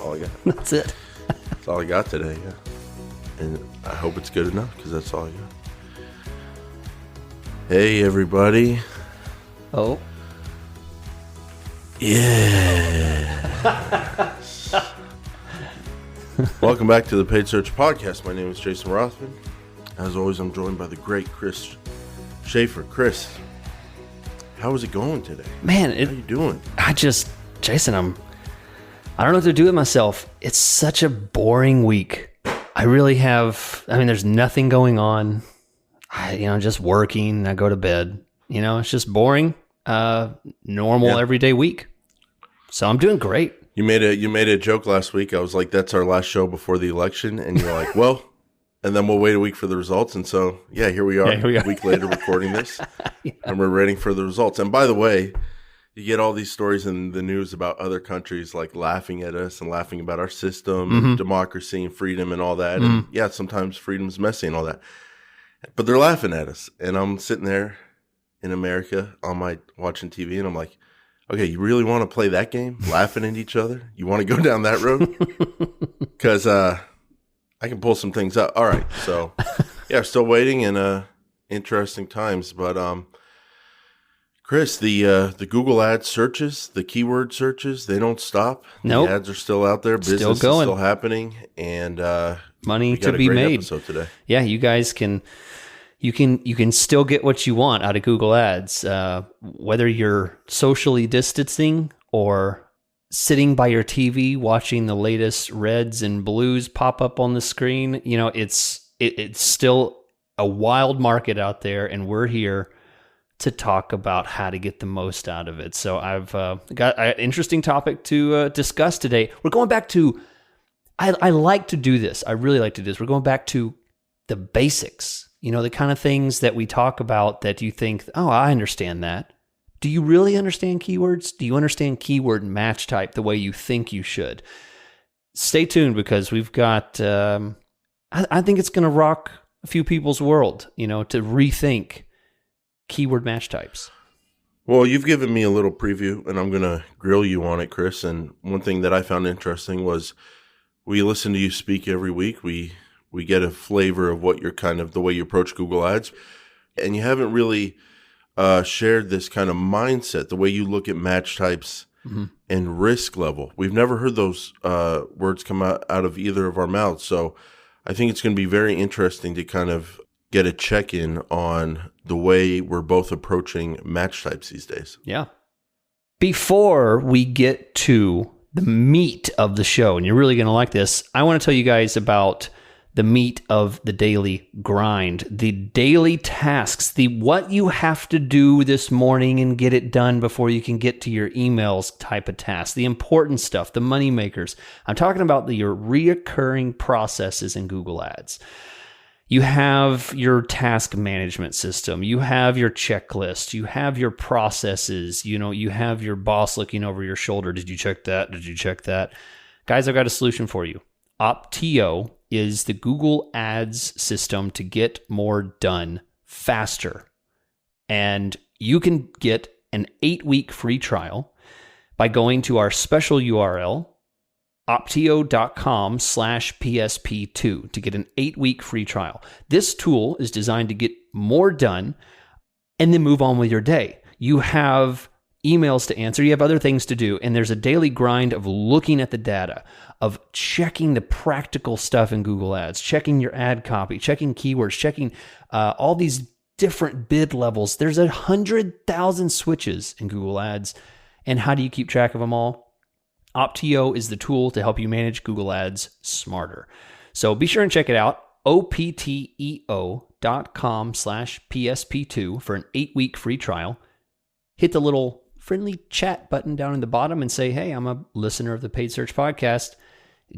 all I got. That's it. That's all I got today, yeah. And I hope it's good enough, because that's all I got. Hey, everybody. Oh. Yeah. Welcome back to the Paid Search Podcast. My name is Jason Rothman. As always, I'm joined by the great Chris Schaefer. Chris, how is it going today? Man, how are you doing? Jason, I don't know what to do with myself. It's such a boring week. There's nothing going on. Just working. I go to bed. It's just boring, normal, everyday week. So I'm doing great. You made a joke last week. I was like, that's our last show before the election. And you're like, well, and then we'll wait a week for the results. And so, yeah, here we are. A week later recording this. Yeah. And we're waiting for the results. And by the way, you get all these stories in the news about other countries like laughing at us and laughing about our system, and democracy and freedom and all that. And yeah, sometimes freedom's messy and all that. But they're laughing at us. And I'm sitting there in America watching TV, and I'm like, okay, you really want to play that game? Laughing at each other? You want to go down that road? Because I can pull some things up. All right. So, yeah, still waiting, and interesting times. But Chris, the Google Ads searches, the keyword searches, they don't stop. Nope. The ads are still out there. Business is still happening, and money to be made. Episode today. Yeah, you guys can still get what you want out of Google Ads, whether you're socially distancing or sitting by your TV watching the latest reds and blues pop up on the screen. It's still a wild market out there, and we're here to talk about how to get the most out of it. So I've got an interesting topic to discuss today. We're going back to, I like to do this. I really like to do this. We're going back to the basics, the kind of things that we talk about that you think, oh, I understand that. Do you really understand keywords? Do you understand keyword match type the way you think you should? Stay tuned, because we've got, I think it's going to rock a few people's world, to rethink keyword match types. Well, you've given me a little preview, and I'm going to grill you on it, Chris. And one thing that I found interesting was we listen to you speak every week. We get a flavor of what you're the way you approach Google Ads. And you haven't really shared this kind of mindset, the way you look at match types and risk level. We've never heard those words come out of either of our mouths. So I think it's going to be very interesting to kind of get a check-in on the way we're both approaching match types these days. Yeah. Before we get to the meat of the show, and you're really going to like this, I want to tell you guys about the meat of the daily grind, the daily tasks, what you have to do this morning and get it done before you can get to your emails type of tasks, the important stuff, the money makers. I'm talking about your reoccurring processes in Google Ads. You have your task management system. You have your checklist. You have your processes. You have your boss looking over your shoulder. Did you check that? Did you check that? Guys, I've got a solution for you. Opteo is the Google Ads system to get more done faster. And you can get an 8-week free trial by going to our special URL, opteo.com/PSP2 to get an 8-week free trial. This tool is designed to get more done and then move on with your day. You have emails to answer, you have other things to do, and there's a daily grind of looking at the data, of checking the practical stuff in Google Ads, checking your ad copy, checking keywords, checking all these different bid levels. There's 100,000 switches in Google Ads, and how do you keep track of them all? Opteo is the tool to help you manage Google Ads smarter. So be sure and check it out, opteo.com/PSP2 for an 8-week free trial. Hit the little friendly chat button down in the bottom and say, hey, I'm a listener of the Paid Search Podcast.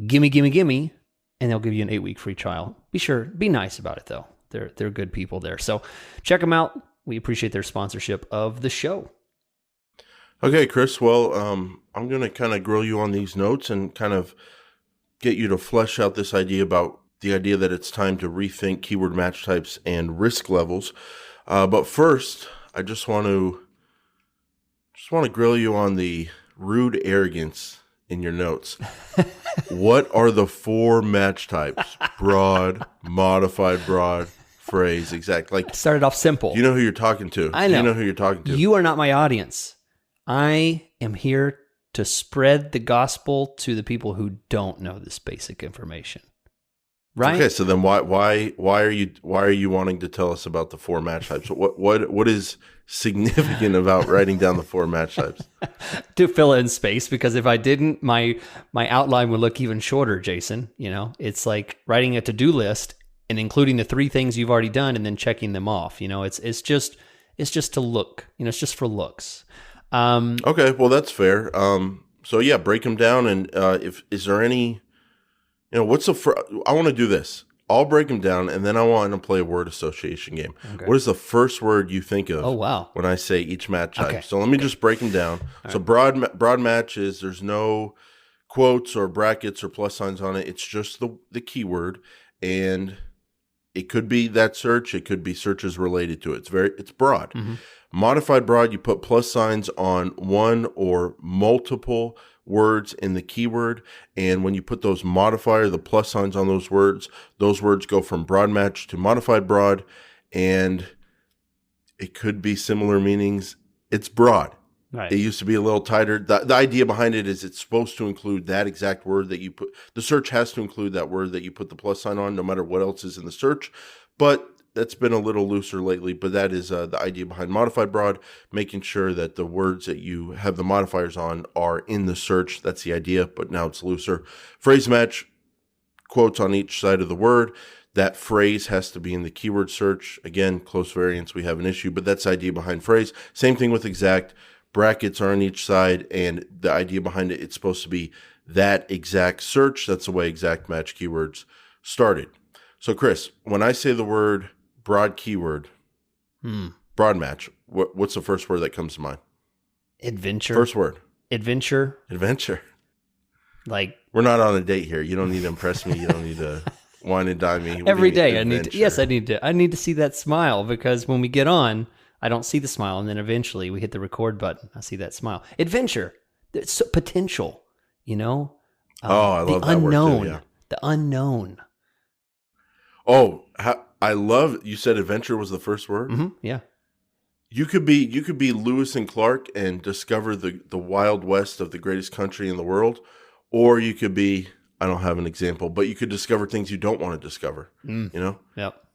Gimme, and they'll give you an 8-week free trial. Be nice about it, though. They're good people there. So check them out. We appreciate their sponsorship of the show. Okay, Chris. Well, I'm going to kind of grill you on these notes and kind of get you to flesh out this idea about the idea that it's time to rethink keyword match types and risk levels. But first, I just want to grill you on the rude arrogance in your notes. What are the 4 match types? Broad, modified broad, phrase, exact. Like, I started off simple. You know who you're talking to. I know. You know who you're talking to. You are not my audience. I am here to spread the gospel to the people who don't know this basic information. Right? Okay, so then why are you wanting to tell us about the 4 match types? What is significant about writing down the 4 match types? To fill in space, because if I didn't, my outline would look even shorter, Jason. You know, it's like writing a to-do list and including the 3 things you've already done and then checking them off. You know, it's just to look. You know, it's just for looks. Okay, well that's fair. So yeah, break them down, and is there any, I want to do this. I'll break them down, and then I want to play a word association game. Okay. What is the first word you think of? Oh wow! When I say each match type, okay. So let me just break them down. All so right. broad matches. There's no quotes or brackets or plus signs on it. It's just the keyword, and it could be that search. It could be searches related to it. It's broad. Mm-hmm. Modified broad, you put plus signs on one or multiple words in the keyword, and when you put those modifier, the plus signs on those words go from broad match to modified broad, and it could be similar meanings. It's broad. Right. It used to be a little tighter. The idea behind it is it's supposed to include that exact word that you put. The search has to include that word that you put the plus sign on, no matter what else is in the search. But that's been a little looser lately. But that is the idea behind modified broad, making sure that the words that you have the modifiers on are in the search. That's the idea, but now it's looser. Phrase match, quotes on each side of the word. That phrase has to be in the keyword search. Again, close variants, we have an issue, but that's the idea behind phrase. Same thing with exact. Brackets are on each side, and the idea behind it, it's supposed to be that exact search. That's the way exact match keywords started. So, Chris, when I say the word broad keyword, broad match, what's the first word that comes to mind? Adventure. First word. Adventure. Like, we're not on a date here. You don't need to impress me. You don't need to wine and dine me. Every day I need to see that smile, because when we get on, I don't see the smile, and then eventually we hit the record button. I see that smile. Adventure. It's potential, you know? I love that unknown, word too, yeah. The unknown. Oh, I love, you said adventure was the first word? Mm-hmm, yeah. You could be Lewis and Clark and discover the wild west of the greatest country in the world, or you could be, I don't have an example, but you could discover things you don't want to discover, you know? Yep.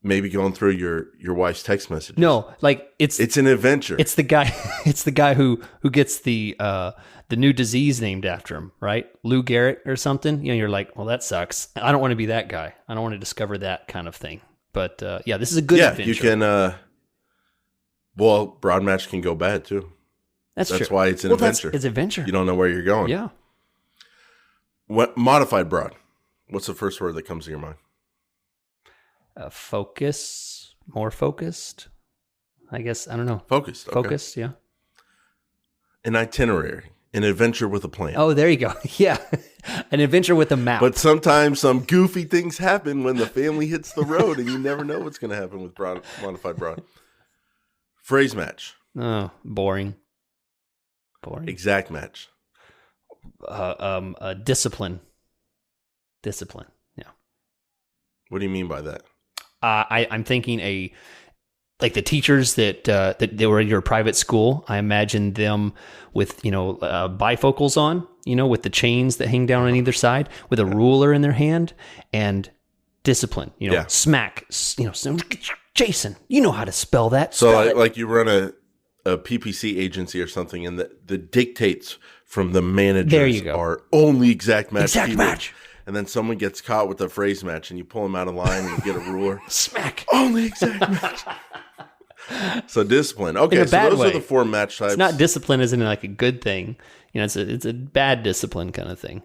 Maybe going through your wife's text messages. No, like it's an adventure. It's the guy who gets the new disease named after him, right? Lou Gehrig's or something. You know, you're like, well, that sucks. I don't want to be that guy. I don't want to discover that kind of thing. But yeah, this is a good adventure. You can. Well, broad match can go bad too. That's true. Why it's an adventure. It's adventure. You don't know where you're going. Yeah. What modified broad? What's the first word that comes to your mind? Focus, more focused, I guess. I don't know. Focused. Okay. Focused, yeah. An itinerary, an adventure with a plan. Oh, there you go. Yeah. An adventure with a map. But sometimes some goofy things happen when the family hits the road, and you never know what's going to happen with modified broad. Phrase match. Oh, boring. Exact match. Discipline. Discipline, yeah. What do you mean by that? I'm thinking like the teachers that they were in your private school. I imagine them with bifocals on, with the chains that hang down on either side, with a ruler in their hand, and discipline. Smack. Jason, you know how to spell that. So like you run a PPC agency or something, and the dictates from the managers are only exact match. Exact match. And then someone gets caught with a phrase match, and you pull them out of line, and you get a ruler. Smack. Only exact match. So discipline. Okay, so those are the 4 match types. It's not discipline isn't like a good thing. It's a bad discipline kind of thing.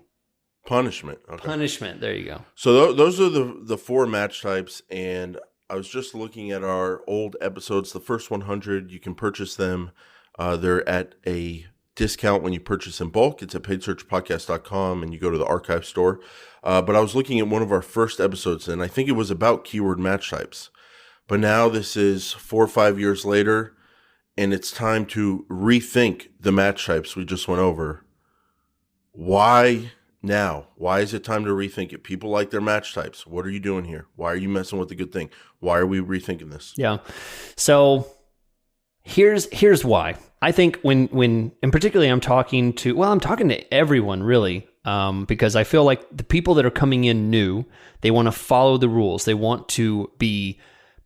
Punishment. Okay. Punishment. There you go. So those are the 4 match types, and I was just looking at our old episodes. The first 100, you can purchase them. They're at a discount when you purchase in bulk. It's at paidsearchpodcast.com, and you go to the archive store. But I was looking at one of our first episodes, and I think it was about keyword match types. But now this is 4 or 5 years later, and it's time to rethink the match types we just went over Why now? Why is it time to rethink it? People like their match types. What are you doing here? Why are you messing with the good thing? Why are we rethinking this? Yeah. So here's why. I think when and particularly I'm talking to everyone really, because I feel like the people that are coming in new, they want to follow the rules. They want to be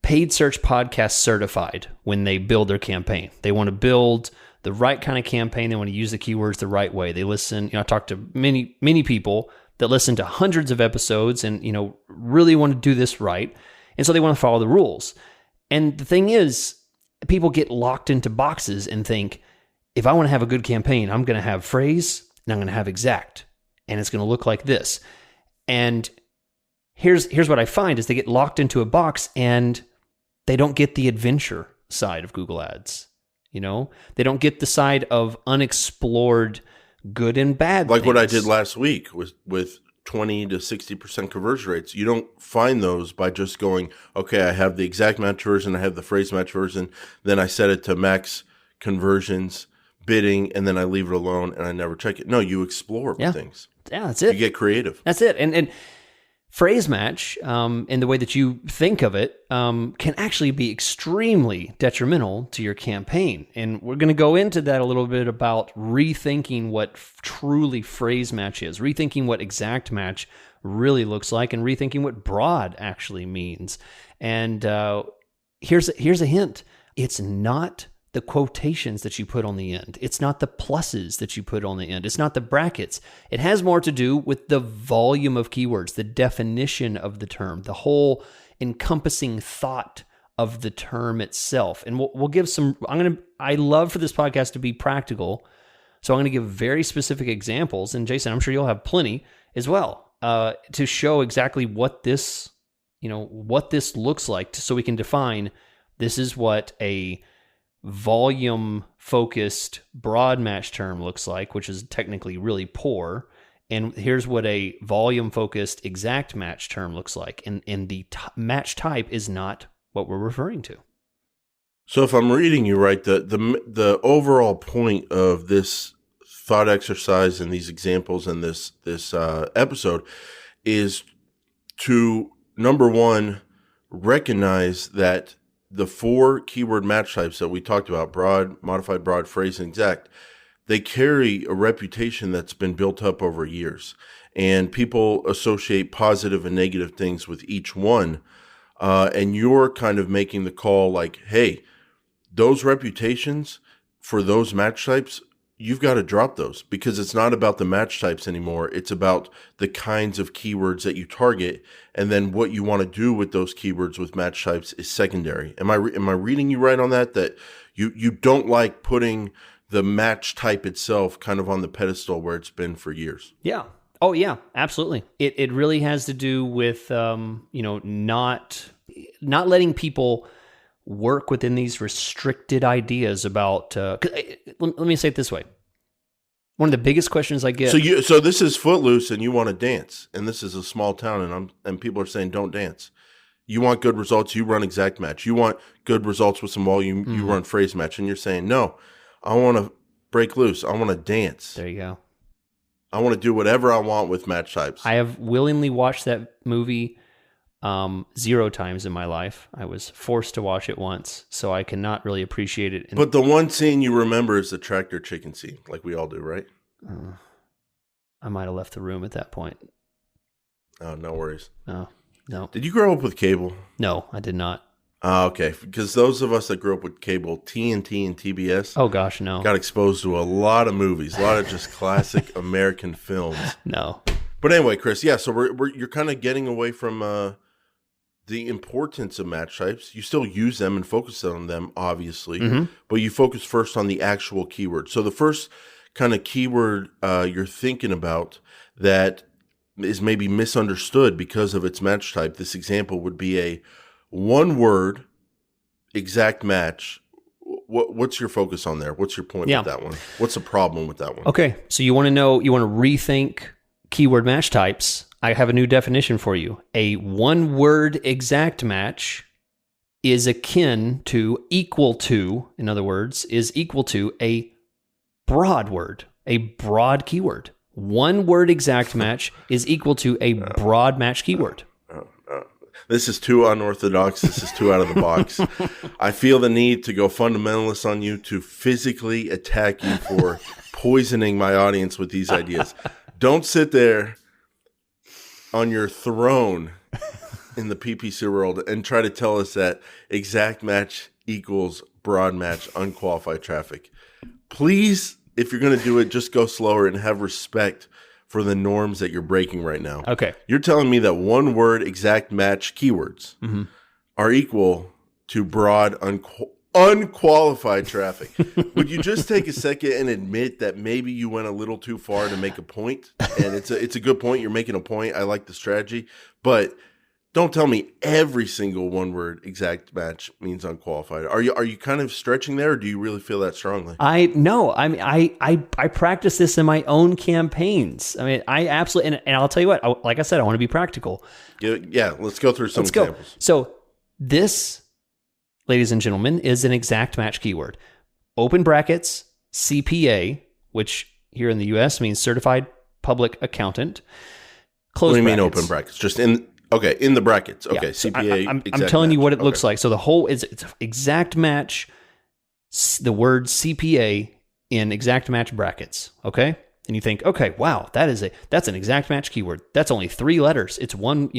paid search podcast certified when they build their campaign. They want to build the right kind of campaign. They want to use the keywords the right way. They listen, I talk to many people that listen to hundreds of episodes and, really want to do this right. And so they want to follow the rules. And the thing is, people get locked into boxes and think, if I want to have a good campaign, I'm going to have phrase and I'm going to have exact, and it's going to look like this. And here's what I find is they get locked into a box and they don't get the adventure side of Google Ads. They don't get the side of unexplored good and bad like things. What I did last week with 20 to 60% conversion rates. You don't find those by just going, okay, I have the exact match version, I have the phrase match version, then I set it to max conversions, bidding, and then I leave it alone and I never check it. No, you explore things. Yeah, that's it. You get creative. That's it. And phrase match, in the way that you think of it, can actually be extremely detrimental to your campaign. And we're going to go into that a little bit about rethinking what truly phrase match is, rethinking what exact match really looks like, and rethinking what broad actually means. And here's a hint. It's not the quotations that you put on the end. It's not the pluses that you put on the end. It's not the brackets. It has more to do with the volume of keywords, the definition of the term, the whole encompassing thought of the term itself. And we'll give some, I love for this podcast to be practical. So I'm going to give very specific examples. And Jason, I'm sure you'll have plenty as well, to show exactly what this looks like, so we can define this is what a volume-focused broad match term looks like, which is technically really poor. And here's what a volume-focused exact match term looks like. And the match type is not what we're referring to. So if I'm reading you right, the overall point of this thought exercise and these examples in this episode is to, number one, recognize that the 4 keyword match types that we talked about, broad, modified broad, phrase, and exact, they carry a reputation that's been built up over years. And people associate positive and negative things with each one. And you're kind of making the call like, hey, those reputations for those match types, you've got to drop those, because it's not about the match types anymore. It's about the kinds of keywords that you target, and then what you want to do with those keywords with match types is secondary. Am I reading you right on that? That you don't like putting the match type itself kind of on the pedestal where it's been for years? Yeah. Oh yeah, absolutely. It really has to do with not letting people work within these restricted ideas about. Let me say it this way. One of the biggest questions I get. So this is Footloose, and you want to dance, and this is a small town, and people are saying don't dance. You want good results, you run exact match. You want good results with some volume, you run phrase match, and you're saying no. I want to break loose. I want to dance. There you go. I want to do whatever I want with match types. I have willingly watched that movie 0 times in my life. I was forced to watch it once, so I cannot really appreciate it. But the one scene you remember is the tractor chicken scene, like we all do, right? I might have left the room at that point. Oh, no worries. No. Did you grow up with cable? No, I did not. Okay, because those of us that grew up with cable, TNT and TBS, oh gosh, no, got exposed to a lot of movies, a lot of just classic American films. No. But anyway, Chris, yeah, so you're kind of getting away from the importance of match types. You still use them and focus on them, obviously, but you focus first on the actual keyword. So the first kind of keyword you're thinking about that is maybe misunderstood because of its match type, this example would be a one-word exact match. What's your focus on there? What's your point with that one? What's the problem with that one? Okay, so you want to rethink keyword match types. I have a new definition for you. A one-word exact match is equal to, in other words, is equal to a broad word, a broad keyword. one word exact match is equal to a broad match keyword. This is too unorthodox. This is too out of the box. I feel the need to go fundamentalist on you, to physically attack you for poisoning my audience with these ideas. Don't sit there on your throne in the PPC world and try to tell us that exact match equals broad match, unqualified traffic. Please, if you're going to do it, just go slower and have respect for the norms that you're breaking right now. Okay. You're telling me that one word exact match keywords are equal to broad unqualified traffic. Would you just take a second and admit that maybe you went a little too far to make a point? And it's a good point. You're making a point. I like the strategy. But don't tell me every single one word exact match means unqualified. Are you kind of stretching there, or do you really feel that strongly? I practice this in my own campaigns. I mean, I absolutely, and I'll tell you what, like I said, I want to be practical. Yeah, let's go through some examples. So this, ladies and gentlemen, is an exact match keyword. Open brackets, CPA, which here in the US means certified public accountant. Close What do you brackets. mean open brackets? Just in the brackets. Okay, So CPA. I'm telling you what it looks like. So the whole it's exact match, the word CPA in exact match brackets. Okay, and you think, okay, wow, that's an exact match keyword. That's only 3 letters. It's one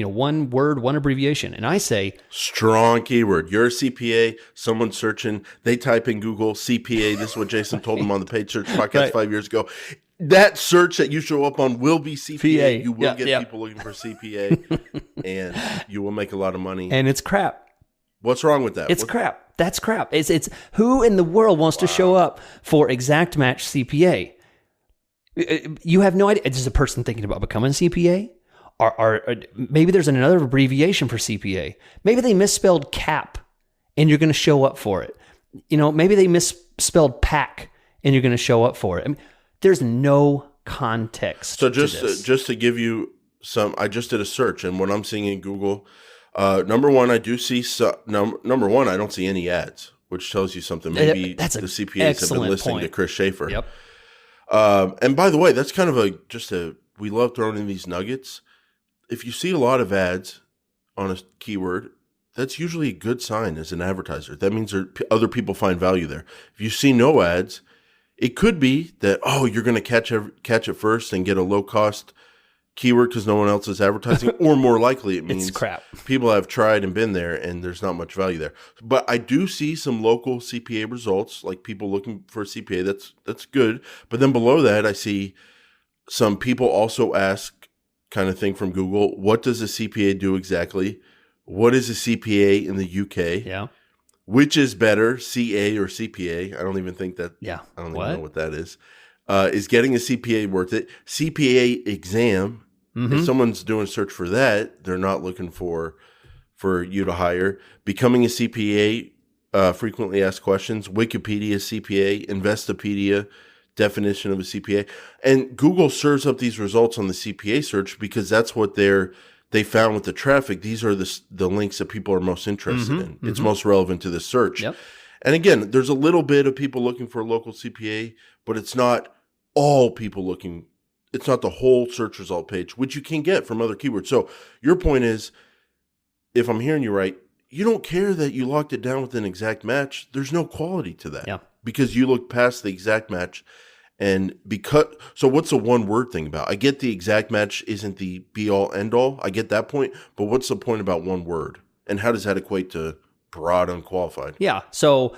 word, one abbreviation. And I say strong keyword. You're a CPA. Someone searching, they type in Google CPA. This is what Jason told them on the Paid Search podcast 5 years ago. That search that you show up on will be CPA. You will get people looking for CPA, and you will make a lot of money. And it's crap. What's wrong with that? It's crap. That's crap. It's who in the world wants to show up for exact match CPA? You have no idea. Is a person thinking about becoming a CPA? Or maybe there's another abbreviation for CPA. Maybe they misspelled CAP, and you're going to show up for it. Maybe they misspelled PAC, and you're going to show up for it. I mean, there's no context. So just to give you some, I just did a search, and what I'm seeing in Google, number one, I do see number one, I don't see any ads, which tells you something. Maybe the CPAs have been listening to Chris Schaefer. Yep. And by the way, that's kind of we love throwing in these nuggets. If you see a lot of ads on a keyword, that's usually a good sign as an advertiser. That means other people find value there. If you see no ads, it could be that, you're going to catch it first and get a low-cost keyword because no one else is advertising, or more likely it means it's crap. People have tried and been there and there's not much value there. But I do see some local CPA results, like people looking for a CPA. That's good. But then below that, I see some people also ask kind of thing from Google, what does a CPA do exactly? What is a CPA in the UK? Yeah. Which is better, CA or CPA? I don't even think that. Yeah. I don't even know what that is. Is getting a CPA worth it? CPA exam. If someone's doing a search for that, they're not looking for you to hire. Becoming a CPA, frequently asked questions. Wikipedia CPA, Investopedia, definition of a CPA. And Google serves up these results on the CPA search because that's what they found with the traffic. These are the links that people are most interested in. It's most relevant to the search. Yep. And again, there's a little bit of people looking for a local CPA, but it's not all people looking. It's not the whole search result page, which you can get from other keywords. So your point is, if I'm hearing you right, you don't care that you locked it down with an exact match. There's no quality to that. Yeah. Because you look past the exact match. So what's the one word thing about? I get the exact match isn't the be all end all. I get that point, but what's the point about one word? And how does that equate to broad unqualified? Yeah. So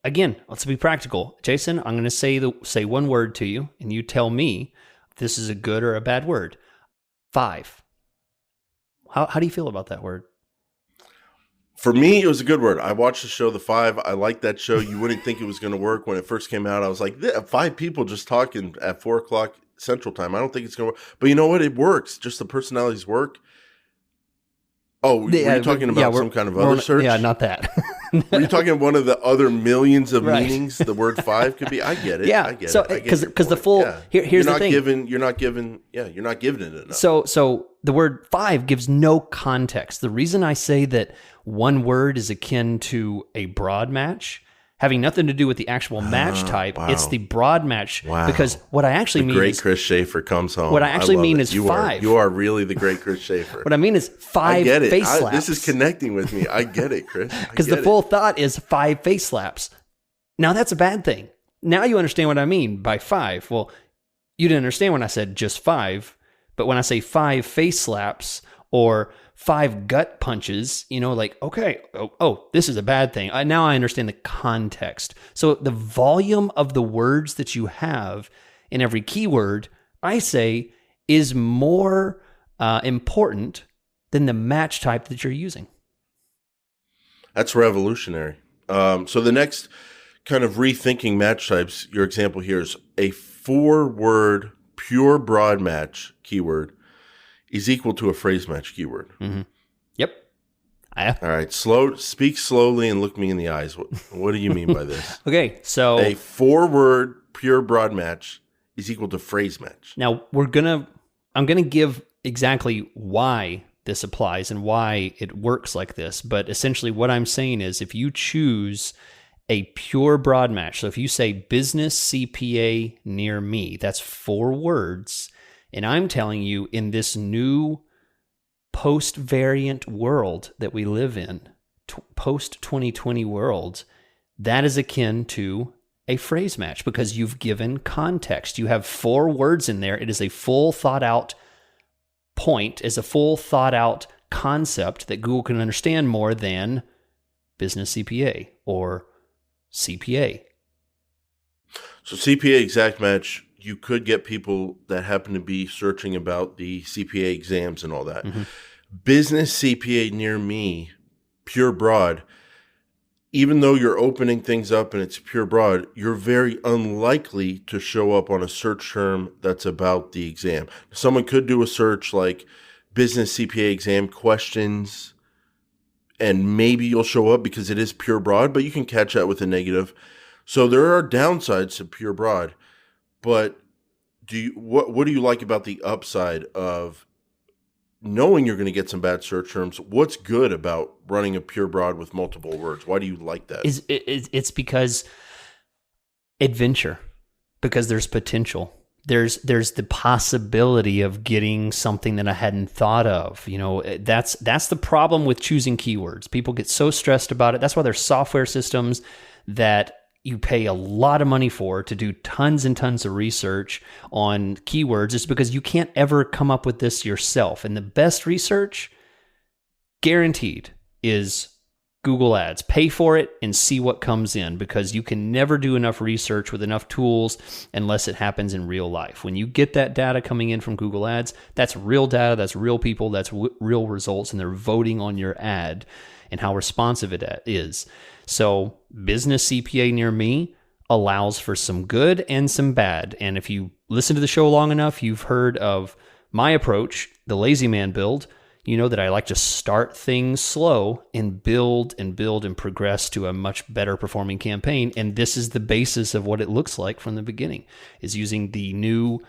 again, let's be practical. Jason, I'm going to say one word to you, and you tell me if this is a good or a bad word. 5. How do you feel about that word? For me, it was a good word. I watched the show, The Five. I liked that show. You wouldn't think it was going to work. When it first came out, I was like, 5 people just talking at 4 o'clock Central Time. I don't think it's going to work. But you know what? It works. Just the personalities work. Oh, were you talking about some kind of other search? Yeah, not that. Were you talking one of the other millions of meanings the word 5 could be? I get it. Yeah. I get so, it. Because the full, here's the thing. You're not giving it enough. So the word 5 gives no context. The reason I say that one word is akin to a broad match having nothing to do with the actual match type. Wow. It's the broad match. Wow. Because what I actually mean great is... Chris Schaefer comes home. What I actually mean is 5. You are really the great Chris Schaefer. What I mean is 5 I get it. face slaps. This is connecting with me. I get it, Chris. Because the full thought is 5 face slaps. Now, that's a bad thing. Now you understand what I mean by 5. Well, you didn't understand when I said just 5, but when I say 5 face slaps or 5 gut punches, like, okay, this is a bad thing. Now I understand the context. So the volume of the words that you have in every keyword, I say, is more important than the match type that you're using. That's revolutionary. So the next kind of rethinking match types, your example here is a 4-word pure broad match keyword is equal to a phrase match keyword. Mm-hmm. Yep. All right. Speak slowly and look me in the eyes. What do you mean by this? Okay. So a 4-word pure broad match is equal to phrase match. Now I'm going to give exactly why this applies and why it works like this. But essentially what I'm saying is if you choose a pure broad match, so if you say business CPA near me, that's 4 words. And I'm telling you, in this new post-variant world that we live in, post-2020 world, that is akin to a phrase match because you've given context. You have 4 words in there. It is a full thought-out point, is a full thought-out concept that Google can understand more than business CPA or CPA. So CPA exact match, you could get people that happen to be searching about the CPA exams and all that. Mm-hmm. Business CPA near me, pure broad, even though you're opening things up and it's pure broad, you're very unlikely to show up on a search term that's about the exam. Someone could do a search like business CPA exam questions, and maybe you'll show up because it is pure broad, but you can catch that with a negative. So there are downsides to pure broad. But what do you like about the upside of knowing you're going to get some bad search terms? What's good about running a pure broad with multiple words? Why do you like that? It's because adventure, because there's potential. There's the possibility of getting something that I hadn't thought of. That's the problem with choosing keywords. People get so stressed about it. That's why there's software systems that you pay a lot of money for to do tons and tons of research on keywords. It's because you can't ever come up with this yourself. And the best research, guaranteed, is Google Ads. Pay for it and see what comes in, because you can never do enough research with enough tools unless it happens in real life. When you get that data coming in from Google Ads, that's real data, that's real people, that's real results, and they're voting on your ad and how responsive it is. So business CPA near me allows for some good and some bad. And if you listen to the show long enough, you've heard of my approach, the lazy man build. You know that I like to start things slow and build and progress to a much better performing campaign. And this is the basis of what it looks like from the beginning, is using the new,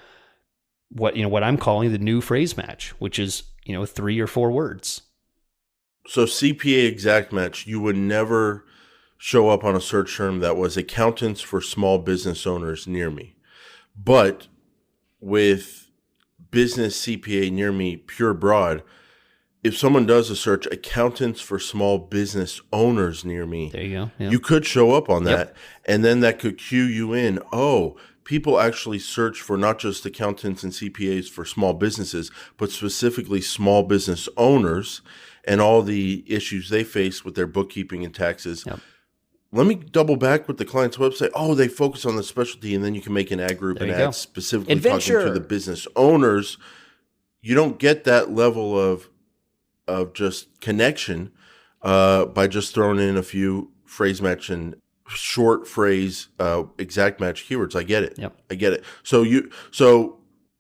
what I'm calling the new phrase match, which is, 3 or 4 words. So CPA exact match, you would never show up on a search term that was accountants for small business owners near me. But with business CPA near me, pure broad, if someone does a search, accountants for small business owners near me, there you go. Yep. You could show up on that. Yep. And then that could cue you in. Oh, people actually search for not just accountants and CPAs for small businesses, but specifically small business owners and all the issues they face with their bookkeeping and taxes. Yep. Let me double back with the client's website. Oh, they focus on the specialty, and then you can make an ad group and add specifically Adventure. Talking to the business owners. You don't get that level of just connection by just throwing in a few phrase match and short phrase exact match keywords. I get it. Yep. I get it. So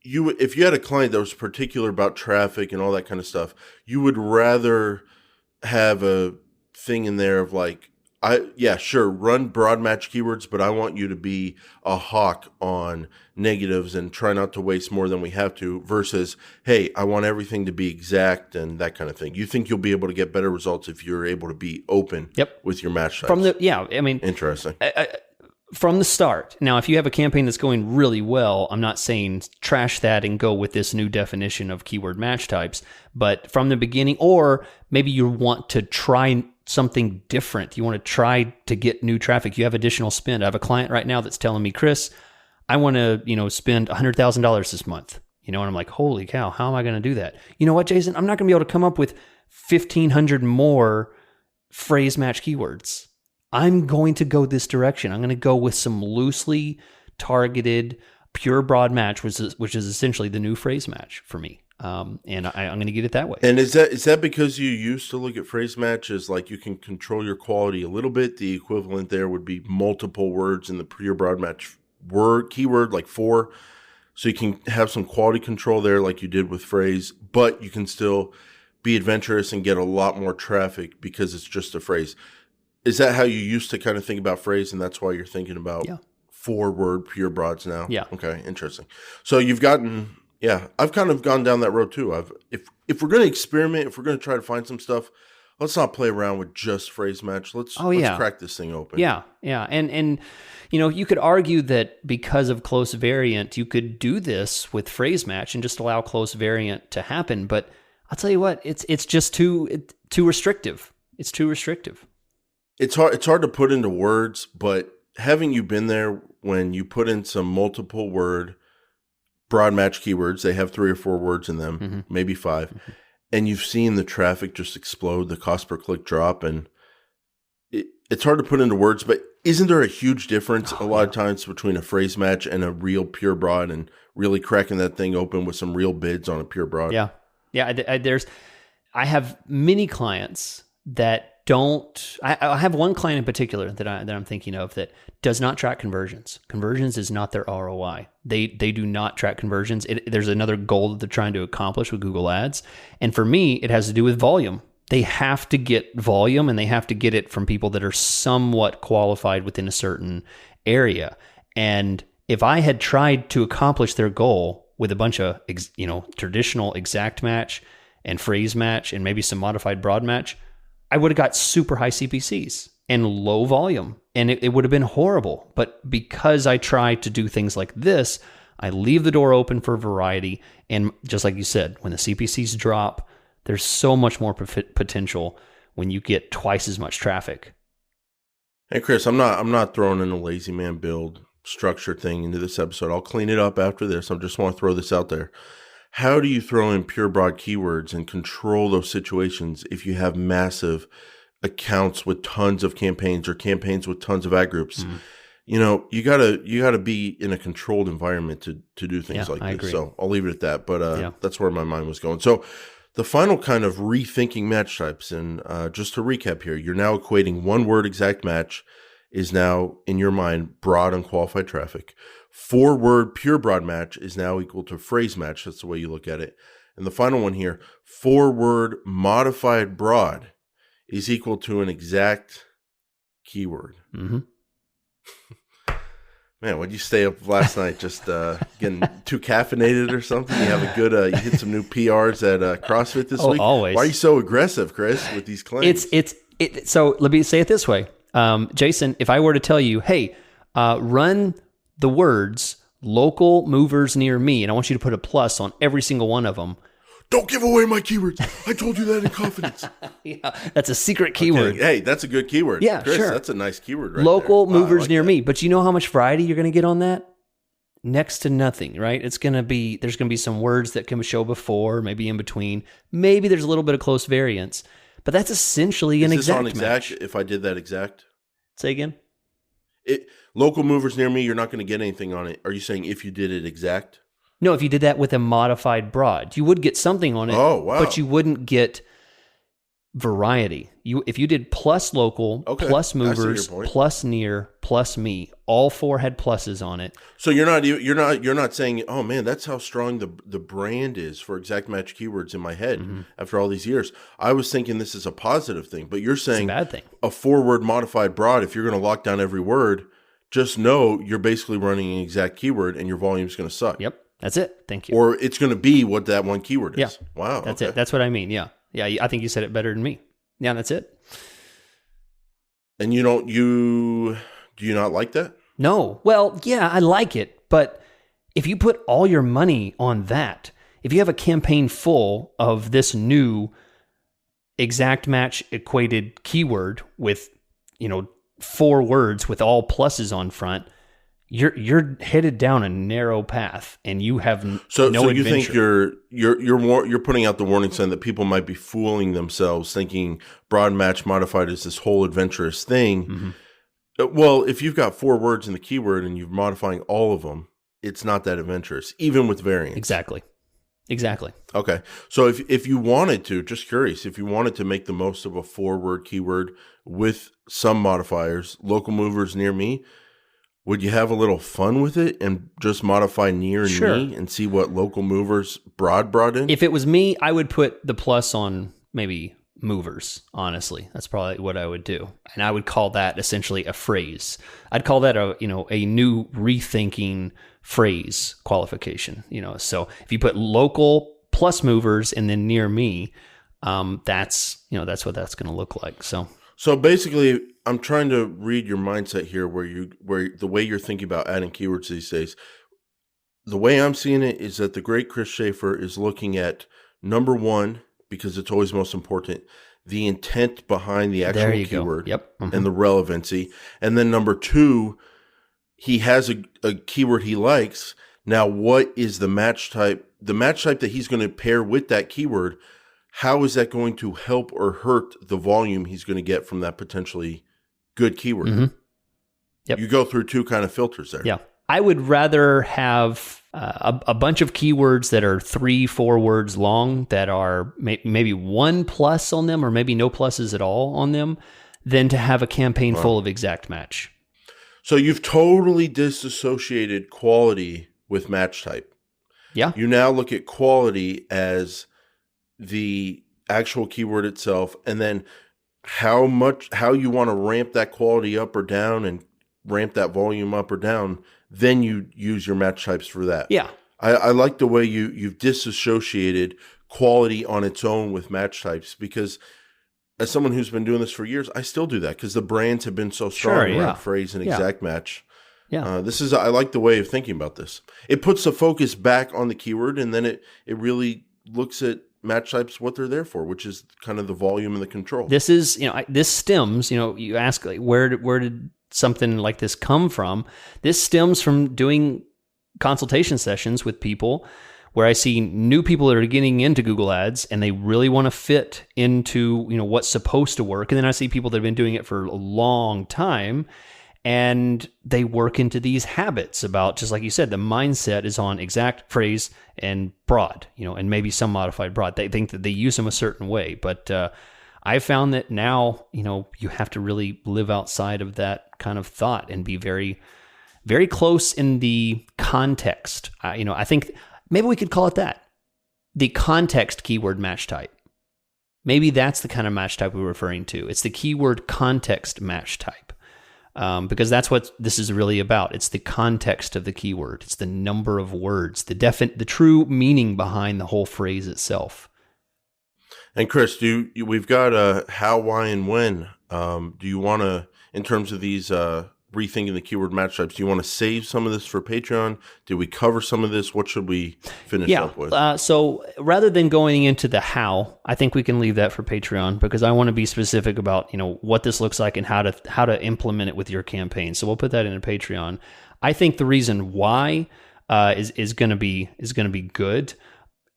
if you had a client that was particular about traffic and all that kind of stuff, you would rather have a thing in there of like, Sure, run broad match keywords, but I want you to be a hawk on negatives and try not to waste more than we have to versus, hey, I want everything to be exact and that kind of thing. You think you'll be able to get better results if you're able to be open with your match types. Interesting. From the start. Now, if you have a campaign that's going really well, I'm not saying trash that and go with this new definition of keyword match types, but from the beginning, or maybe you want to try something different. You want to try to get new traffic. You have additional spend. I have a client right now that's telling me, Chris, I want to, spend $100,000 this month. And I'm like, holy cow, how am I going to do that? You know what, Jason? I'm not going to be able to come up with 1,500 more phrase match keywords. I'm going to go this direction. I'm going to go with some loosely targeted, pure broad match, which is essentially the new phrase match for me. And I'm going to get it that way. And is that because you used to look at phrase match as like you can control your quality a little bit? The equivalent there would be multiple words in the pure broad match keyword, like 4. So you can have some quality control there like you did with phrase, but you can still be adventurous and get a lot more traffic because it's just a phrase. Is that how you used to kind of think about phrase, and that's why you're thinking about 4-word pure broads now? Yeah. Okay, interesting. So you've gotten, I've kind of gone down that road too. If we're going to experiment, if we're going to try to find some stuff, let's not play around with just phrase match. Let's crack this thing open. Yeah, and you could argue that because of close variant, you could do this with phrase match and just allow close variant to happen. But I'll tell you what, it's just too restrictive. It's too restrictive. It's hard to put into words, but having you been there when you put in some multiple word broad match keywords, they have 3 or 4 words in them, maybe 5, and you've seen the traffic just explode, the cost per click drop, and it's hard to put into words, but isn't there a huge difference a lot of times between a phrase match and a real pure broad and really cracking that thing open with some real bids on a pure broad? Yeah. I have many clients that don't. I have one client in particular that I'm thinking of that does not track conversions. Conversions is not their ROI. They do not track conversions. There's another goal that they're trying to accomplish with Google Ads, and for me, it has to do with volume. They have to get volume, and they have to get it from people that are somewhat qualified within a certain area. And if I had tried to accomplish their goal with a bunch of traditional exact match and phrase match and maybe some modified broad match, I would have got super high CPCs and low volume, and it would have been horrible. But because I try to do things like this, I leave the door open for variety. And just like you said, when the CPCs drop, there's so much more potential when you get twice as much traffic. Hey, Chris, I'm not throwing in a lazy man build structure thing into this episode. I'll clean it up after this. I just want to throw this out there. How do you throw in pure broad keywords and control those situations if you have massive accounts with tons of campaigns or campaigns with tons of ad groups? You gotta be in a controlled environment to do things like this. Agree. So I'll leave it at that. But that's where my mind was going. So the final kind of rethinking match types, and just to recap here, you're now equating 1-word exact match is now in your mind broad unqualified traffic. 4-word pure broad match is now equal to phrase match. That's the way you look at it. And the final one here, 4-word modified broad is equal to an exact keyword. Man, what'd you stay up last night? Just getting too caffeinated or something? You have a good, you hit some new PRs at CrossFit this week? Always. Why are you so aggressive, Chris, with these claims? So let me say it this way. Jason, if I were to tell you, hey, run the words local movers near me, and I want you to put a plus on every single one of them. Don't give away my keywords. I told you that in confidence. That's a secret keyword. Okay. Hey, that's a good keyword. Yeah, Chris, sure. That's a nice keyword right local there. movers near me. But you know how much variety you're going to get on that? Next to nothing, right? There's going to be some words that can show before, maybe in between. Maybe there's a little bit of close variance. But that's essentially an exact match. Is this on exact if I did that exact? Say again? Local movers near me, you're not going to get anything on it. Are you saying if you did it exact? No, if you did that with a modified broad, you would get something on it. Oh, wow. But you wouldn't get variety. If you did plus local, plus movers, plus near, plus me, all 4 had pluses on it. So you're not saying, oh man, that's how strong the brand is for exact match keywords in my head after all these years. I was thinking this is a positive thing, but you're saying it's a bad thing. A 4-word modified broad, if you're going to lock down every word, just know you're basically running an exact keyword and your volume's going to suck. Yep. That's it. Thank you. Or it's going to be what that one keyword is. Yeah. Wow. That's it. That's what I mean. Yeah. Yeah. I think you said it better than me. Yeah. That's it. And do you not like that? No. Well, yeah, I like it. But if you put all your money on that, if you have a campaign full of this new exact match equated keyword with, 4 words with all pluses on front, you're headed down a narrow path, and you have no you adventure. Think you're putting out the warning sign that people might be fooling themselves, thinking broad match modified is this whole adventurous thing. Well, if you've got 4 words in the keyword and you're modifying all of them, it's not that adventurous, even with variants. Exactly. Okay. So if you wanted to, just curious, if you wanted to make the most of a 4-word keyword with some modifiers, local movers near me, would you have a little fun with it and just modify near and me and see what local movers brought in? If it was me, I would put the plus on maybe movers, honestly. That's probably what I would do. And I would call that essentially a phrase. I'd call that a new rethinking phrase qualification, So if you put local plus movers and then near me, that's what that's going to look like. So basically, I'm trying to read your mindset here where the way you're thinking about adding keywords these days. The way I'm seeing it is that the great Chris Schaefer is looking at number 1, because it's always most important, the intent behind the actual keyword and the relevancy. And then number 2, he has a keyword he likes. Now, what is the match type? The match type that he's going to pair with that keyword, how is that going to help or hurt the volume he's going to get from that potentially good keyword? Yep. You go through 2 kind of filters there. Yeah. I would rather have a bunch of keywords that are 3-4 words long that are maybe 1 plus on them or maybe no pluses at all on them than to have a campaign full of exact match. So you've totally disassociated quality with match type. Yeah. You now look at quality as the actual keyword itself, and then how you want to ramp that quality up or down and ramp that volume up or down, then you use your match types for that. Yeah. I like the way you've disassociated quality on its own with match types, because as someone who's been doing this for years, I still do that because the brands have been so strong around phrase and exact match. Yeah. I like the way of thinking about this. It puts the focus back on the keyword, and then it really looks at match types, what they're there for, which is kind of the volume and the control. This is, this stems, you ask, like, where did something like this come from? This stems from doing consultation sessions with people where I see new people that are getting into Google Ads and they really want to fit into, what's supposed to work. And then I see people that have been doing it for a long time and they work into these habits about, just like you said, the mindset is on exact, phrase, and broad, and maybe some modified broad. They think that they use them a certain way. But I found that now, you have to really live outside of that kind of thought and be very, very close in the context. I think maybe we could call it that. The context keyword match type. Maybe that's the kind of match type we're referring to. It's the keyword context match type. Because that's what this is really about. It's the context of the keyword. It's the number of words, the true meaning behind the whole phrase itself. And Chris, we've got how, why, and when. Do you want to, in terms of these rethinking the keyword match types, do you want to save some of this for Patreon? Did we cover some of this? What should we finish up with? So rather than going into the how, I think we can leave that for Patreon, because I want to be specific about what this looks like and how to implement it with your campaign. So we'll put that in a Patreon. I think the reason why is going to be good.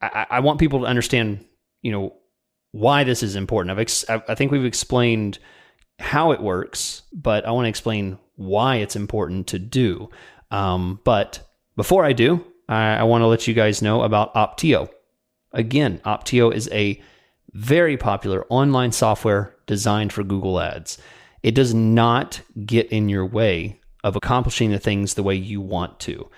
I want people to understand why this is important. I think we've explained how it works, but I want to explain why it's important to do. But before I do, I want to let you guys know about Opteo. Again, Opteo is a very popular online software designed for Google Ads. It does not get in your way of accomplishing the things the way you want to.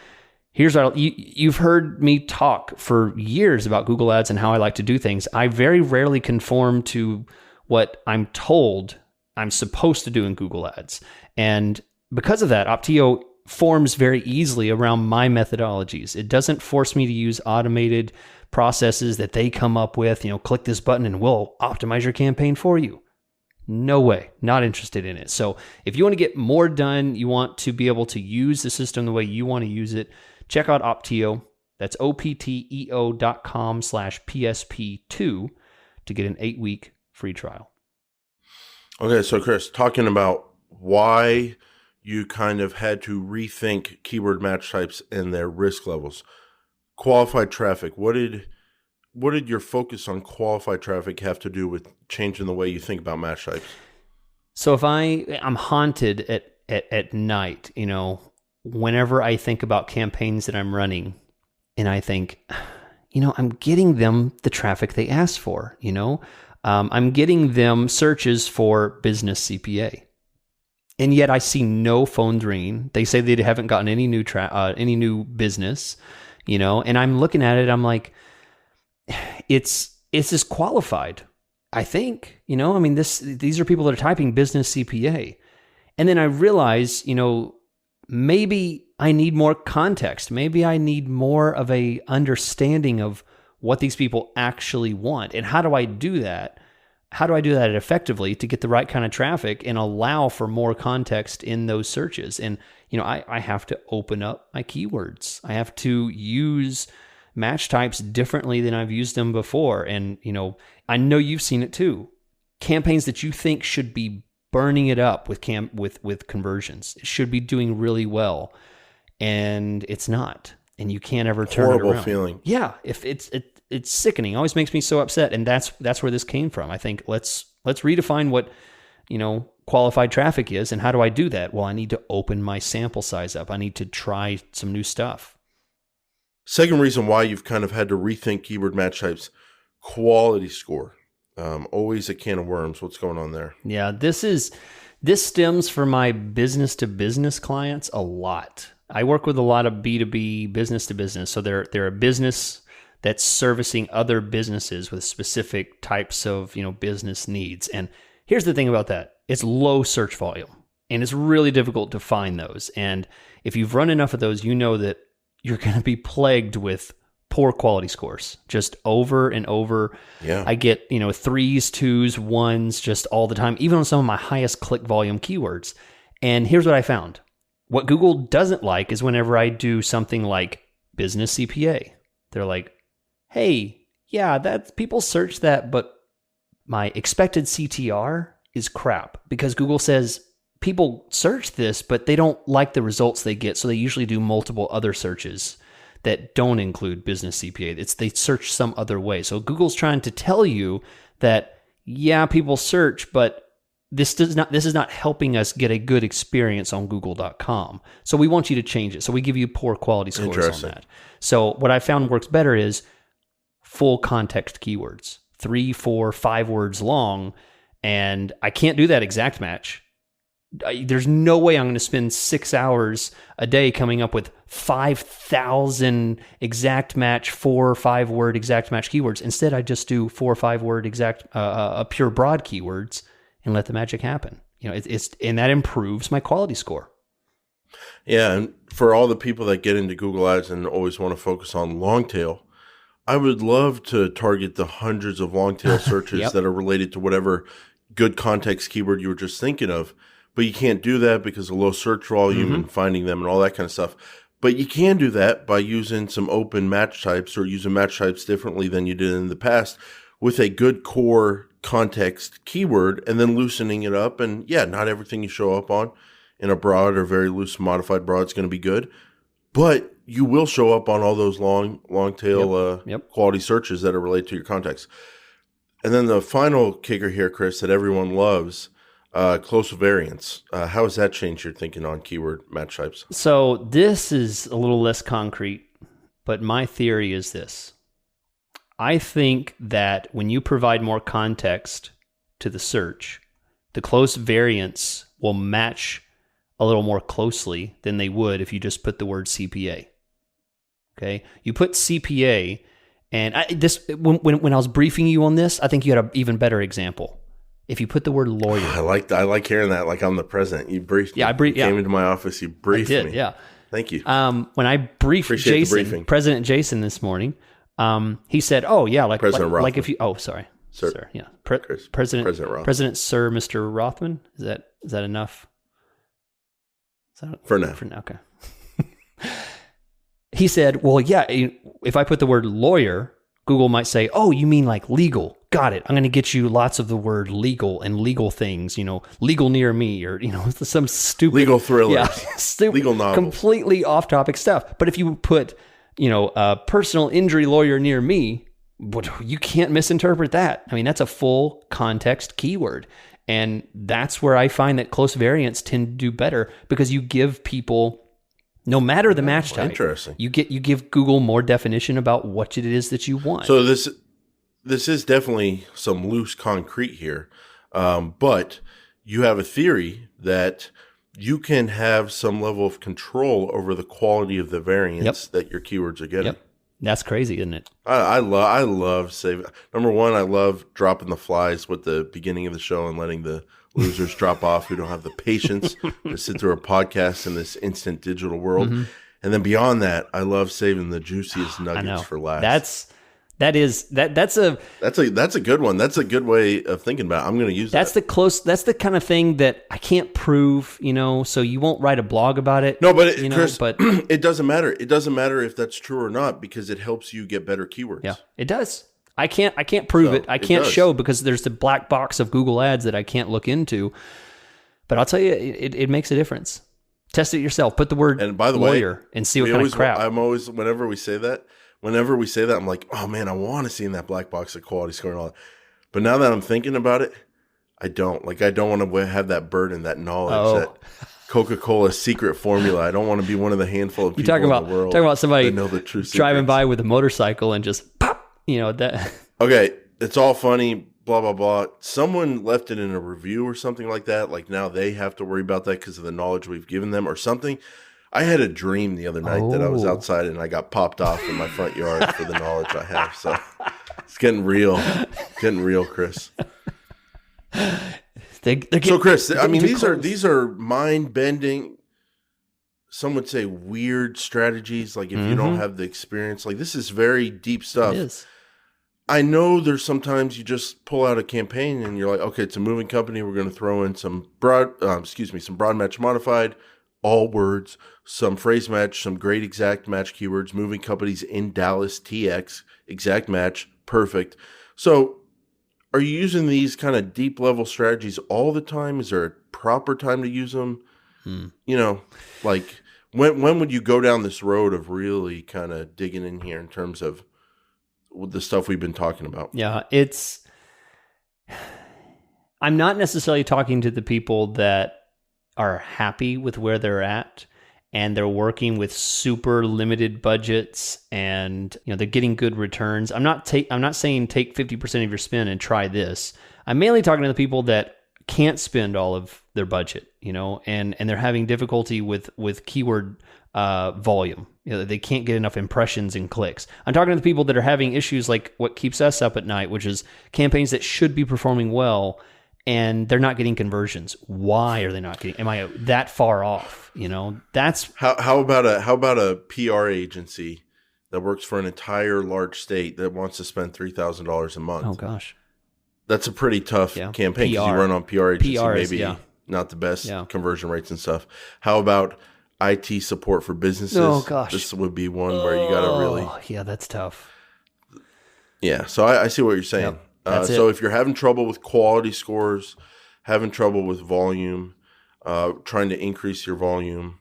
Here's what you've heard me talk for years about Google Ads and how I like to do things. I very rarely conform to what I'm told I'm supposed to do in Google Ads. And because of that, Opteo forms very easily around my methodologies. It doesn't force me to use automated processes that they come up with, click this button and we'll optimize your campaign for you. No way, not interested in it. So if you want to get more done, you want to be able to use the system the way you want to use it, check out Opteo. That's opteo.com/PSP2 to get an 8-week free trial. Okay, so Chris, talking about why you kind of had to rethink keyword match types and their risk levels. Qualified traffic, what did your focus on qualified traffic have to do with changing the way you think about match types? So if I'm haunted at night, whenever I think about campaigns that I'm running, and I think, I'm getting them the traffic they asked for, I'm getting them searches for business CPA. And yet I see no phones ringing. They say they haven't gotten any new business, and I'm looking at it, I'm like, it's disqualified. I think, these are people that are typing business CPA. And then I realize, maybe I need more context. Maybe I need more of a understanding of what these people actually want. And how do I do that? How do I do that effectively to get the right kind of traffic and allow for more context in those searches? And, I have to open up my keywords. I have to use match types differently than I've used them before. And, I know you've seen it too. Campaigns that you think should be burning it up with conversions. It should be doing really well. And it's not. And you can't ever turn it around. Horrible feeling. Yeah. If it's sickening. It always makes me so upset. And that's where this came from. I think let's redefine what, qualified traffic is. And how do I do that? Well, I need to open my sample size up. I need to try some new stuff. Second reason why you've kind of had to rethink keyword match types, quality score. Always a can of worms. What's going on there? Yeah, this stems from my business to business clients a lot. I work with a lot of B2B, business to business. So they're a business that's servicing other businesses with specific types of, business needs. And here's the thing about that. It's low search volume and it's really difficult to find those. And if you've run enough of those, you know that you're going to be plagued with poor quality scores just over and over. Yeah. I get, 3s, 2s, 1s just all the time, even on some of my highest click volume keywords. And here's what I found. What Google doesn't like is whenever I do something like business CPA, they're like, hey, yeah, people search that, but my expected CTR is crap because Google says people search this, but they don't like the results they get. So they usually do multiple other searches that don't include business CPA. They search some other way. So Google's trying to tell you that, yeah, people search, but this is not helping us get a good experience on google.com. So we want you to change it. So we give you poor quality scores on that. So what I found works better is full context keywords, 3, 4, 5 words long. And I can't do that exact match. There's no way I'm going to spend 6 hours a day coming up with 5,000 exact match, 4 or 5 word exact match keywords. Instead, I just do 4 or 5 word exact, pure broad keywords and let the magic happen. And that improves my quality score. Yeah. And for all the people that get into Google Ads and always want to focus on long tail, I would love to target the hundreds of long tail searches Yep. that are related to whatever good context keyword you were just thinking of. But you can't do that because of low search volume and finding them and all that kind of stuff. But you can do that by using some open match types or using match types differently than you did in the past with a good core context keyword and then loosening it up. And yeah, not everything you show up on in a broad or very loose modified broad is going to be good. But you will show up on all those long tail quality searches that are related to your context. And then the final kicker here, Chris, that everyone loves, close variants. How has that changed your thinking on keyword match types? So this is a little less concrete, but my theory is this. I think that when you provide more context to the search, the close variants will match a little more closely than they would if you just put the word CPA. Okay, you put CPA, and when I was briefing you on this, I think you had an even better example. If you put the word lawyer, I like hearing that. Like I'm the president. You briefed. Yeah, you came into my office. You briefed me. Yeah, thank you. When I briefed President Jason this morning, he said, "Oh yeah, like if you sir, yeah, President Sir Mr. Rothman. Is that enough? For now. Okay." He said, well, yeah, if I put the word lawyer, Google might say, oh, you mean like legal. Got it. I'm going to get you lots of the word legal and legal things, legal near me, or, some stupid legal thrillers, stupid, legal novels, completely off topic stuff. But if you put, a personal injury lawyer near me, you can't misinterpret that. I mean, that's a full context keyword. And that's where I find that close variants tend to do better, because you give people, no matter the match type, interesting. You give Google more definition about what it is that you want. So this is definitely some loose concrete here, but you have a theory that you can have some level of control over the quality of the variants that your keywords are getting. Yep. That's crazy, isn't it? I love saving. Number one, I love dropping the flies with the beginning of the show and letting the losers drop off who don't have the patience to sit through a podcast in this instant digital world. Mm-hmm. And then beyond that, I love saving the juiciest nuggets for last. That's a good one. That's a good way of thinking about it. I'm going to use that. That's the kind of thing that I can't prove, so you won't write a blog about it. No, but Chris, it doesn't matter. It doesn't matter if that's true or not, because it helps you get better keywords. Yeah, it does. I can't prove it. I can't show, because there's the black box of Google Ads that I can't look into. But I'll tell you, it makes a difference. Test it yourself. Put the word lawyer and see what kind of crap. I'm always, whenever we say that, I'm like, oh man, I want to see in that black box of quality score and all that. But now that I'm thinking about it, I don't want to have that burden, that knowledge, that Coca-Cola's secret formula. I don't want to be one of the handful of people in the world talking about somebody that know the true secrets. Driving by with a motorcycle and just pop, that. Okay, it's all funny, blah, blah, blah. Someone left it in a review or something like that. Like now they have to worry about that because of the knowledge we've given them or something. I had a dream the other night that I was outside and I got popped off in my front yard for the knowledge I have. So it's getting real, Chris. So Chris, I mean, these are mind-bending, some would say weird strategies. Like if you don't have the experience, like this is very deep stuff. It is. I know there's sometimes you just pull out a campaign and you're like, okay, it's a moving company. We're going to throw in some broad match modified, all words, some phrase match, some great exact match keywords, moving companies in Dallas, TX, exact match, perfect. So are you using these kind of deep level strategies all the time? Is there a proper time to use them? Like when would you go down this road of really kind of digging in here in terms of the stuff we've been talking about? Yeah, I'm not necessarily talking to the people that are happy with where they're at and they're working with super limited budgets and they're getting good returns. I'm not saying take 50% of your spend and try this. I'm mainly talking to the people that can't spend all of their budget, and they're having difficulty with keyword volume. They can't get enough impressions and clicks. I'm talking to the people that are having issues like what keeps us up at night, which is campaigns that should be performing well and they're not getting conversions. Why are they not getting? Am I that far off? That's how about a PR agency that works for an entire large state that wants to spend $3,000 a month? Oh gosh, that's a pretty tough campaign because you run on PR agency, not the best conversion rates and stuff. How about IT support for businesses? Oh gosh, this would be one where you got to really. Yeah, that's tough. Yeah, so I see what you're saying. Yep, so if you're having trouble with quality scores, having trouble with volume, trying to increase your volume,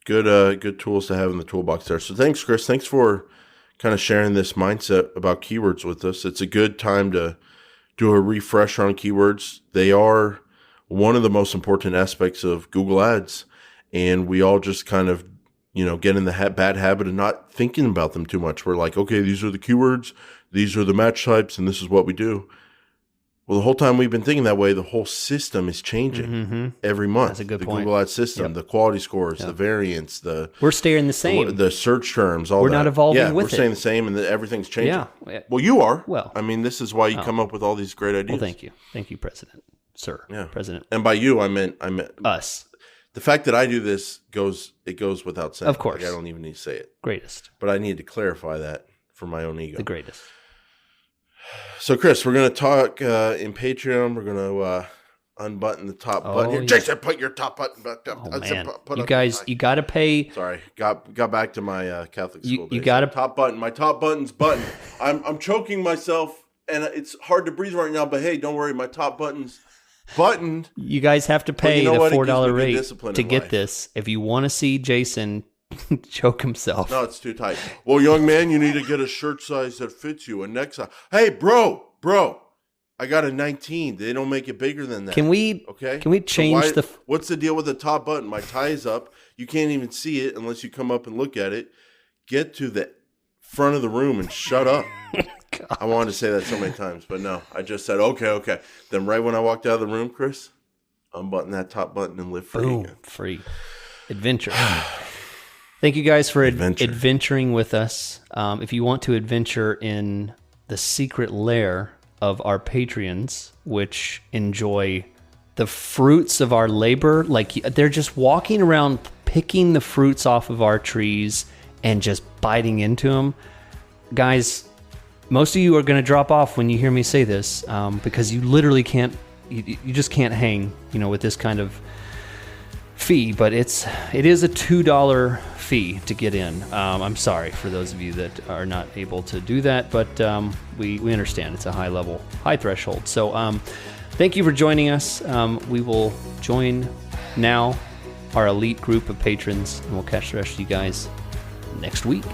good tools to have in the toolbox there. So thanks, Chris. Thanks for kind of sharing this mindset about keywords with us. It's a good time to do a refresher on keywords. They are one of the most important aspects of Google Ads. And we all just kind of, get in the bad habit of not thinking about them too much. We're like, okay, these are the keywords, these are the match types, and this is what we do. Well, the whole time we've been thinking that way, the whole system is changing every month. That's a good point. point. The Google Ads system, the quality scores, the variants, we're staying the same. The search terms, all we're that. We're not evolving with it. We're staying the same, and everything's changing. Yeah. Well, you are. Well, I mean, this is why you come up with all these great ideas. Well, thank you. Thank you, President. Sir. Yeah. President. And by you, I meant us. The fact that I do this goes without saying. Of course. Like, I don't even need to say it. Greatest. But I need to clarify that for my own ego. The greatest. So, Chris, we're going to talk in Patreon. We're going to unbutton the top button here. Yeah. Jason, put your top button back up. Oh, man. You guys, you got to pay. Sorry. Got back to my Catholic school days. You got to. Top button. My top button's buttoned. I'm choking myself, and it's hard to breathe right now. But, hey, don't worry. My top button's buttoned. You guys have to pay the $4 rate to get this. If you want to see Jason choke himself. No, it's too tight. Well, young man, you need to get a shirt size that fits you. A neck size. Hey, bro, I got a 19. They don't make it bigger than that. Can we change what's the deal with the top button? My tie is up. You can't even see it unless you come up and look at it. Get to the front of the room and shut up. I wanted to say that so many times, but no. I just said, okay. Then right when I walked out of the room, Chris, unbutton that top button and live free again. Free. Adventure. Thank you guys for adventuring with us. If you want to adventure in the secret lair of our Patreons, which enjoy the fruits of our labor, like they're just walking around picking the fruits off of our trees and just biting into them. Guys, most of you are going to drop off when you hear me say this, because you literally can't, you just can't hang, with this kind of fee. But it is a $2 fee to get in. I'm sorry for those of you that are not able to do that, but we understand it's a high threshold. So thank you for joining us. We will join now our elite group of patrons, and we'll catch the rest of you guys next week.